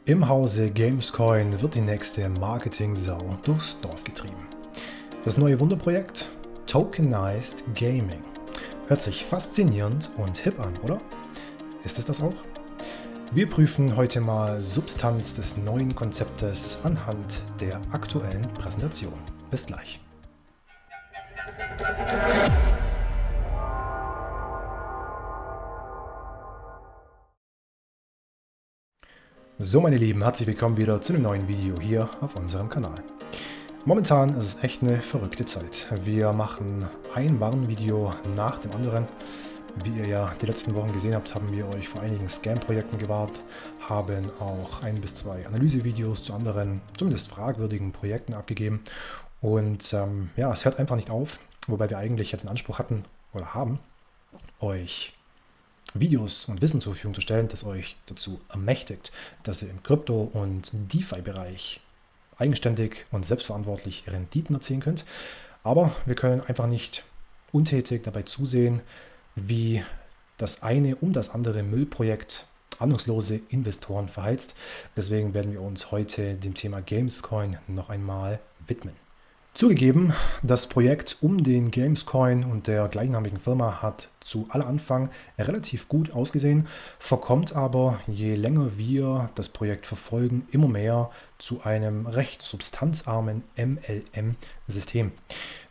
Im Hause Gamescoin wird die nächste Marketing-Sau durchs Dorf getrieben. Das neue Wunderprojekt Tokenized Gaming. Hört sich faszinierend und hip an, oder? Ist es das auch? Wir prüfen heute mal Substanz des neuen Konzeptes anhand der aktuellen Präsentation. Bis gleich. So meine Lieben, herzlich willkommen wieder zu einem neuen Video hier auf unserem Kanal. Momentan ist es echt eine verrückte Zeit. Wir machen ein Warnvideo nach dem anderen. Wie ihr ja die letzten Wochen gesehen habt, haben wir euch vor einigen Scam-Projekten gewahrt, haben auch 1 bis 2 Analysevideos zu anderen, zumindest fragwürdigen Projekten abgegeben. Und ja, es hört einfach nicht auf, wobei wir eigentlich ja den Anspruch hatten oder haben, euch Videos und Wissen zur Verfügung zu stellen, das euch dazu ermächtigt, dass ihr im Krypto- und DeFi-Bereich eigenständig und selbstverantwortlich Renditen erzielen könnt. Aber wir können einfach nicht untätig dabei zusehen, wie das eine um das andere Müllprojekt ahnungslose Investoren verheizt. Deswegen werden wir uns heute dem Thema Gamescoin noch einmal widmen. Zugegeben, das Projekt um den Gamescoin und der gleichnamigen Firma hat zu aller Anfang relativ gut ausgesehen, verkommt aber, je länger wir das Projekt verfolgen, immer mehr zu einem recht substanzarmen MLM-System.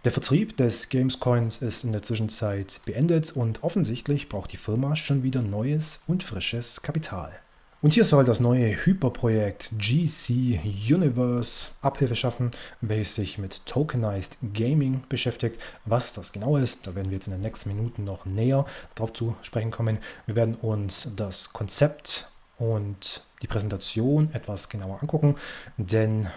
Der Vertrieb des Gamescoins ist in der Zwischenzeit beendet und offensichtlich braucht die Firma schon wieder neues und frisches Kapital. Und hier soll das neue Hyperprojekt GC Universe Abhilfe schaffen, welches sich mit Tokenized Gaming beschäftigt. Was das genau ist, da werden wir jetzt in den nächsten Minuten noch näher drauf zu sprechen kommen. Wir werden uns das Konzept und die Präsentation etwas genauer angucken, denn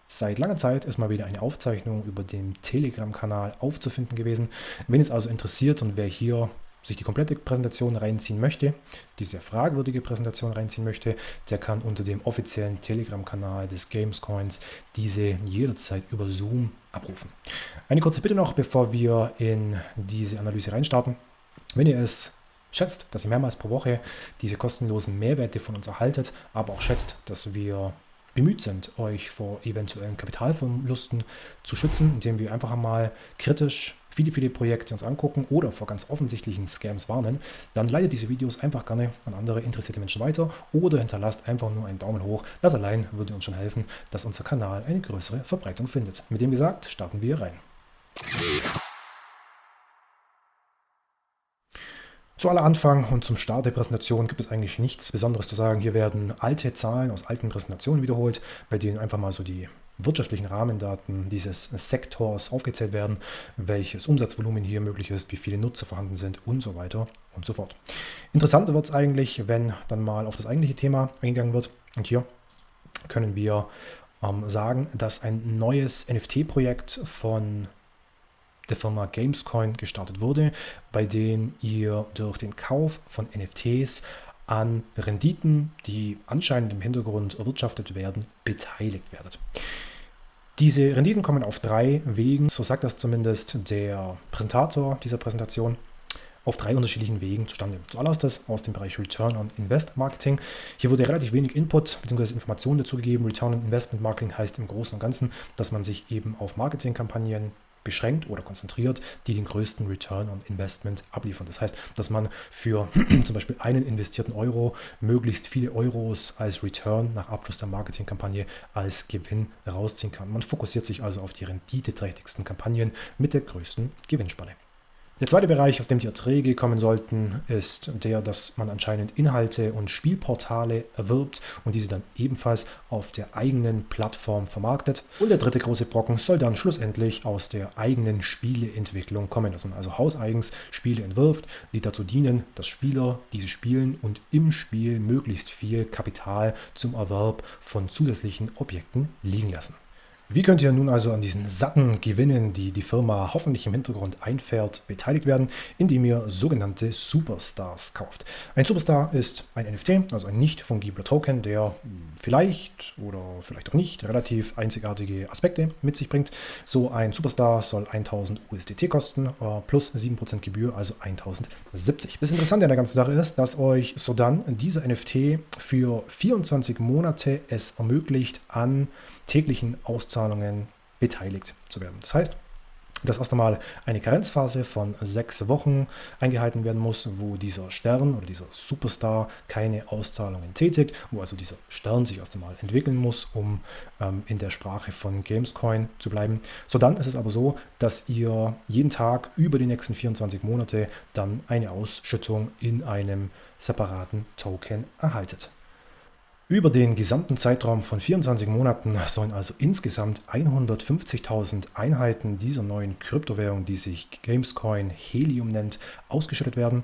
seit langer Zeit ist mal wieder eine Aufzeichnung über den Telegram-Kanal aufzufinden gewesen. Wenn es also interessiert und wer hier sich die komplette Präsentation reinziehen möchte, die sehr fragwürdige Präsentation reinziehen möchte, der kann unter dem offiziellen Telegram-Kanal des Gamescoins diese jederzeit über Zoom abrufen. Eine kurze Bitte noch, bevor wir in diese Analyse reinstarten. Wenn ihr es schätzt, dass ihr mehrmals pro Woche diese kostenlosen Mehrwerte von uns erhaltet, aber auch schätzt, dass wir bemüht sind, euch vor eventuellen Kapitalverlusten zu schützen, indem wir einfach einmal kritisch viele Projekte uns angucken oder vor ganz offensichtlichen Scams warnen, dann leitet diese Videos einfach gerne an andere interessierte Menschen weiter oder hinterlasst einfach nur einen Daumen hoch. Das allein würde uns schon helfen, dass unser Kanal eine größere Verbreitung findet. Mit dem gesagt, starten wir rein. Zu aller Anfang und zum Start der Präsentation gibt es eigentlich nichts Besonderes zu sagen. Hier werden alte Zahlen aus alten Präsentationen wiederholt, bei denen einfach mal so die wirtschaftlichen Rahmendaten dieses Sektors aufgezählt werden, welches Umsatzvolumen hier möglich ist, wie viele Nutzer vorhanden sind und so weiter und so fort. Interessanter wird es eigentlich, wenn dann mal auf das eigentliche Thema eingegangen wird. Und hier können wir sagen, dass ein neues NFT-Projekt von der Firma Gamescoin gestartet wurde, bei denen ihr durch den Kauf von NFTs an Renditen, die anscheinend im Hintergrund erwirtschaftet werden, beteiligt werdet. Diese Renditen kommen auf 3 Wegen, so sagt das zumindest der Präsentator dieser Präsentation, auf 3 unterschiedlichen Wegen zustande. Zuallererst aus dem Bereich Return on Invest Marketing. Hier wurde relativ wenig Input bzw. Informationen dazu gegeben. Return on Investment Marketing heißt im Großen und Ganzen, dass man sich eben auf Marketingkampagnen beschränkt oder konzentriert, die den größten Return on Investment abliefern. Das heißt, dass man für zum Beispiel einen investierten Euro möglichst viele Euros als Return nach Abschluss der Marketingkampagne als Gewinn rausziehen kann. Man fokussiert sich also auf die renditeträchtigsten Kampagnen mit der größten Gewinnspanne. Der zweite Bereich, aus dem die Erträge kommen sollten, ist der, dass man anscheinend Inhalte und Spielportale erwirbt und diese dann ebenfalls auf der eigenen Plattform vermarktet. Und der dritte große Brocken soll dann schlussendlich aus der eigenen Spieleentwicklung kommen, dass man also hauseigens Spiele entwirft, die dazu dienen, dass Spieler diese spielen und im Spiel möglichst viel Kapital zum Erwerb von zusätzlichen Objekten liegen lassen. Wie könnt ihr nun also an diesen satten Gewinnen, die die Firma hoffentlich im Hintergrund einfährt, beteiligt werden, indem ihr sogenannte Superstars kauft? Ein Superstar ist ein NFT, also ein nicht fungibler Token, der vielleicht oder vielleicht auch nicht relativ einzigartige Aspekte mit sich bringt. So ein Superstar soll 1000 USDT kosten, plus 7% Gebühr, also 1070. Das Interessante an der ganzen Sache ist, dass euch sodann dieser NFT für 24 Monate es ermöglicht, an täglichen Auszahlungen beteiligt zu werden. Das heißt, dass erst einmal eine Karenzphase von 6 Wochen eingehalten werden muss, wo dieser Stern oder dieser Superstar keine Auszahlungen tätigt, wo also dieser Stern sich erst einmal entwickeln muss, um in der Sprache von Gamescoin zu bleiben. So, dann ist es aber so, dass ihr jeden Tag über die nächsten 24 Monate dann eine Ausschüttung in einem separaten Token erhaltet. Über den gesamten Zeitraum von 24 Monaten sollen also insgesamt 150.000 Einheiten dieser neuen Kryptowährung, die sich Gamescoin Helium nennt, ausgeschüttet werden.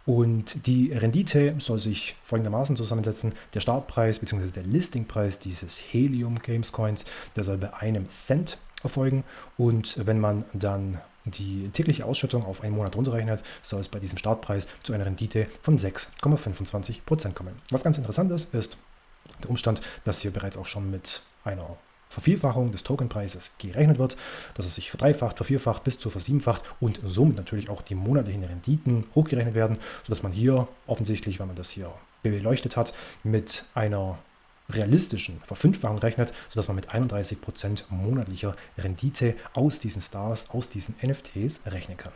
Und die Rendite soll sich folgendermaßen zusammensetzen. Der Startpreis bzw. der Listingpreis dieses Helium Gamescoins, der soll bei 1 Cent erfolgen. Und wenn man dann die tägliche Ausschüttung auf einen Monat runterrechnet, soll es bei diesem Startpreis zu einer Rendite von 6,25% kommen. Was ganz interessant ist der Umstand, dass hier bereits auch schon mit einer Vervielfachung des Tokenpreises gerechnet wird, dass es sich verdreifacht, vervierfacht bis zu versiebenfacht und somit natürlich auch die monatlichen Renditen hochgerechnet werden, sodass man hier offensichtlich, wenn man das hier beleuchtet hat, mit einer realistischen Verfünffachung rechnet, sodass man mit 31% monatlicher Rendite aus diesen Stars, aus diesen NFTs rechnen kann.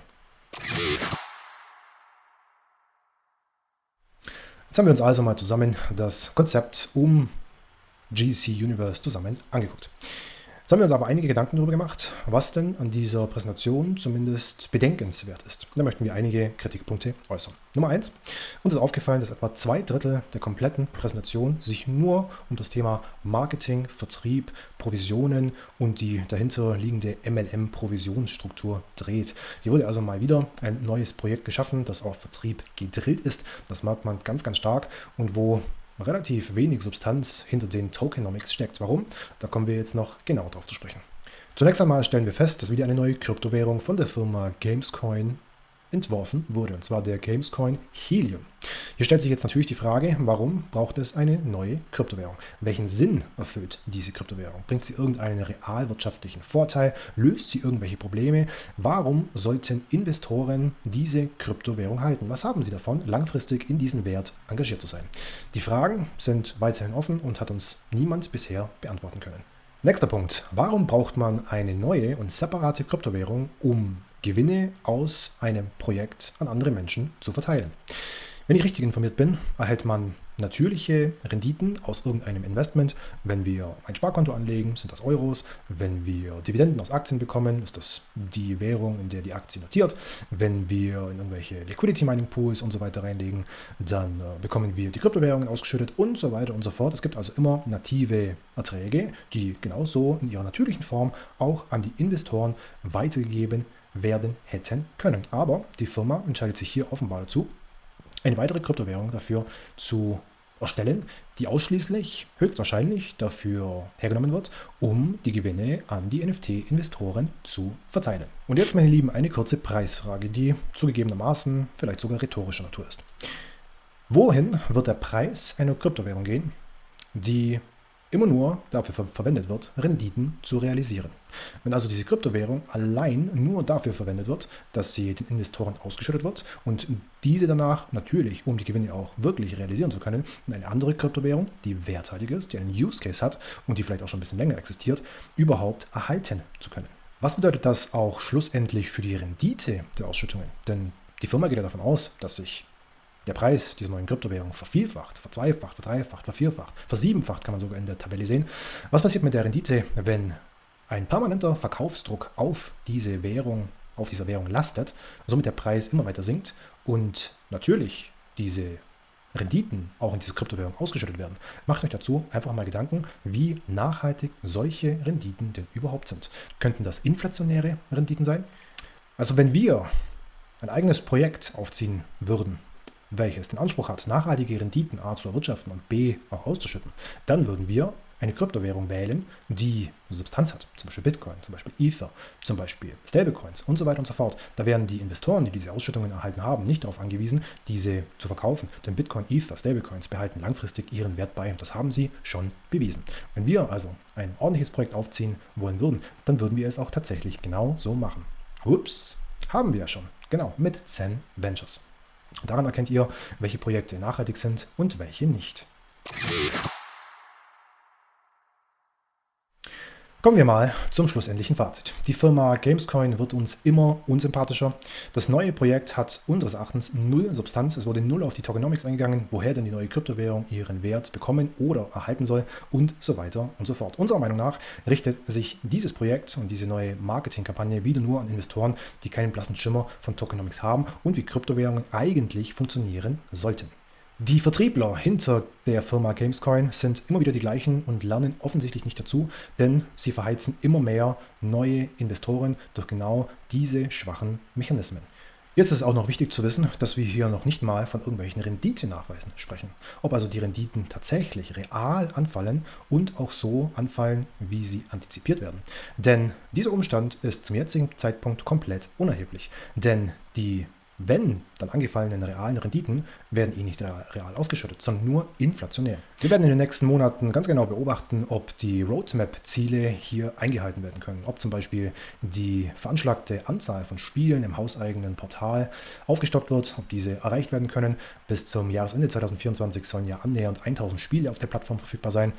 Jetzt haben wir uns also mal zusammen das Konzept um GC Universe zusammen angeguckt. Jetzt haben wir uns aber einige Gedanken darüber gemacht, was denn an dieser Präsentation zumindest bedenkenswert ist. Da möchten wir einige Kritikpunkte äußern. Nummer 1, uns ist aufgefallen, dass etwa 2/3 der kompletten Präsentation sich nur um das Thema Marketing, Vertrieb, Provisionen und die dahinter liegende MLM-Provisionsstruktur dreht. Hier wurde also mal wieder ein neues Projekt geschaffen, das auf Vertrieb gedrillt ist. Das merkt man ganz, ganz stark und wo relativ wenig Substanz hinter den Tokenomics steckt. Warum? Da kommen wir jetzt noch genau drauf zu sprechen. Zunächst einmal stellen wir fest, dass wieder eine neue Kryptowährung von der Firma Gamescoin entworfen wurde, und zwar der Gamescoin Helium. Hier stellt sich jetzt natürlich die Frage, warum braucht es eine neue Kryptowährung? Welchen Sinn erfüllt diese Kryptowährung? Bringt sie irgendeinen realwirtschaftlichen Vorteil? Löst sie irgendwelche Probleme? Warum sollten Investoren diese Kryptowährung halten? Was haben sie davon, langfristig in diesen Wert engagiert zu sein? Die Fragen sind weiterhin offen und hat uns niemand bisher beantworten können. Nächster Punkt. Warum braucht man eine neue und separate Kryptowährung, um Gewinne aus einem Projekt an andere Menschen zu verteilen? Wenn ich richtig informiert bin, erhält man natürliche Renditen aus irgendeinem Investment. Wenn wir ein Sparkonto anlegen, sind das Euros. Wenn wir Dividenden aus Aktien bekommen, ist das die Währung, in der die Aktie notiert. Wenn wir in irgendwelche Liquidity Mining Pools und so weiter reinlegen, dann bekommen wir die Kryptowährungen ausgeschüttet und so weiter und so fort. Es gibt also immer native Erträge, die genauso in ihrer natürlichen Form auch an die Investoren weitergegeben werden hätten können. Aber die Firma entscheidet sich hier offenbar dazu, eine weitere Kryptowährung dafür zu erstellen, die ausschließlich, höchstwahrscheinlich dafür hergenommen wird, um die Gewinne an die NFT-Investoren zu verteilen. Und jetzt, meine Lieben, eine kurze Preisfrage, die zugegebenermaßen vielleicht sogar rhetorischer Natur ist. Wohin wird der Preis einer Kryptowährung gehen, die immer nur dafür verwendet wird, Renditen zu realisieren? Wenn also diese Kryptowährung allein nur dafür verwendet wird, dass sie den Investoren ausgeschüttet wird und diese danach natürlich, um die Gewinne auch wirklich realisieren zu können, in eine andere Kryptowährung, die werthaltig ist, die einen Use Case hat und die vielleicht auch schon ein bisschen länger existiert, überhaupt erhalten zu können. Was bedeutet das auch schlussendlich für die Rendite der Ausschüttungen? Denn die Firma geht ja davon aus, dass sich der Preis dieser neuen Kryptowährung vervielfacht, verzweifacht, verdreifacht, vervierfacht, versiebenfacht, kann man sogar in der Tabelle sehen. Was passiert mit der Rendite, wenn ein permanenter Verkaufsdruck auf dieser Währung lastet, somit der Preis immer weiter sinkt und natürlich diese Renditen auch in diese Kryptowährung ausgeschüttet werden? Macht euch dazu einfach mal Gedanken, wie nachhaltig solche Renditen denn überhaupt sind. Könnten das inflationäre Renditen sein? Also wenn wir ein eigenes Projekt aufziehen würden, welches den Anspruch hat, nachhaltige Renditen A zu erwirtschaften und B auch auszuschütten, dann würden wir eine Kryptowährung wählen, die Substanz hat, zum Beispiel Bitcoin, zum Beispiel Ether, zum Beispiel Stablecoins und so weiter und so fort, da werden die Investoren, die diese Ausschüttungen erhalten haben, nicht darauf angewiesen, diese zu verkaufen. Denn Bitcoin, Ether, Stablecoins behalten langfristig ihren Wert bei und das haben sie schon bewiesen. Wenn wir also ein ordentliches Projekt aufziehen wollen würden, dann würden wir es auch tatsächlich genau so machen. Ups, haben wir ja schon. Genau, mit Zen Ventures. Und daran erkennt ihr, welche Projekte nachhaltig sind und welche nicht. Kommen wir mal zum schlussendlichen Fazit. Die Firma Gamescoin wird uns immer unsympathischer. Das neue Projekt hat unseres Erachtens null Substanz. Es wurde null auf die Tokenomics eingegangen, woher denn die neue Kryptowährung ihren Wert bekommen oder erhalten soll und so weiter und so fort. Unserer Meinung nach richtet sich dieses Projekt und diese neue Marketingkampagne wieder nur an Investoren, die keinen blassen Schimmer von Tokenomics haben und wie Kryptowährungen eigentlich funktionieren sollten. Die Vertriebler hinter der Firma Gamescoin sind immer wieder die gleichen und lernen offensichtlich nicht dazu, denn sie verheizen immer mehr neue Investoren durch genau diese schwachen Mechanismen. Jetzt ist auch noch wichtig zu wissen, dass wir hier noch nicht mal von irgendwelchen Renditenachweisen sprechen. Ob also die Renditen tatsächlich real anfallen und auch so anfallen, wie sie antizipiert werden. Denn dieser Umstand ist zum jetzigen Zeitpunkt komplett unerheblich. Denn die wenn dann angefallenen realen Renditen werden nicht real ausgeschüttet, sondern nur inflationär. Wir werden in den nächsten Monaten ganz genau beobachten, ob die Roadmap-Ziele hier eingehalten werden können. Ob zum Beispiel die veranschlagte Anzahl von Spielen im hauseigenen Portal aufgestockt wird, ob diese erreicht werden können. Bis zum Jahresende 2024 sollen ja annähernd 1000 Spiele auf der Plattform verfügbar sein.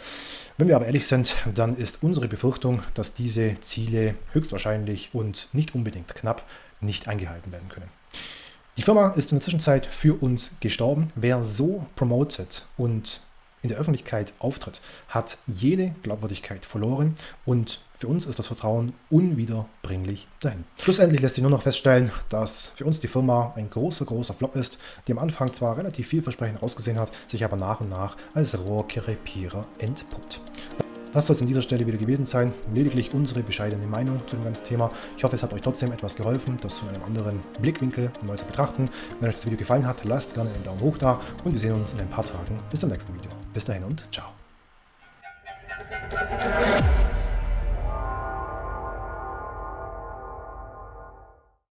Wenn wir aber ehrlich sind, dann ist unsere Befürchtung, dass diese Ziele höchstwahrscheinlich und nicht unbedingt knapp nicht eingehalten werden können. Die Firma ist in der Zwischenzeit für uns gestorben. Wer so promotet und in der Öffentlichkeit auftritt, hat jede Glaubwürdigkeit verloren und für uns ist das Vertrauen unwiederbringlich dahin. Schlussendlich lässt sich nur noch feststellen, dass für uns die Firma ein großer Flop ist, die am Anfang zwar relativ vielversprechend ausgesehen hat, sich aber nach und nach als Rohrkrepierer entpuppt. Das soll es an dieser Stelle wieder gewesen sein. Lediglich unsere bescheidene Meinung zu dem ganzen Thema. Ich hoffe, es hat euch trotzdem etwas geholfen, das von einem anderen Blickwinkel neu zu betrachten. Wenn euch das Video gefallen hat, lasst gerne einen Daumen hoch da und wir sehen uns in ein paar Tagen bis zum nächsten Video. Bis dahin und ciao.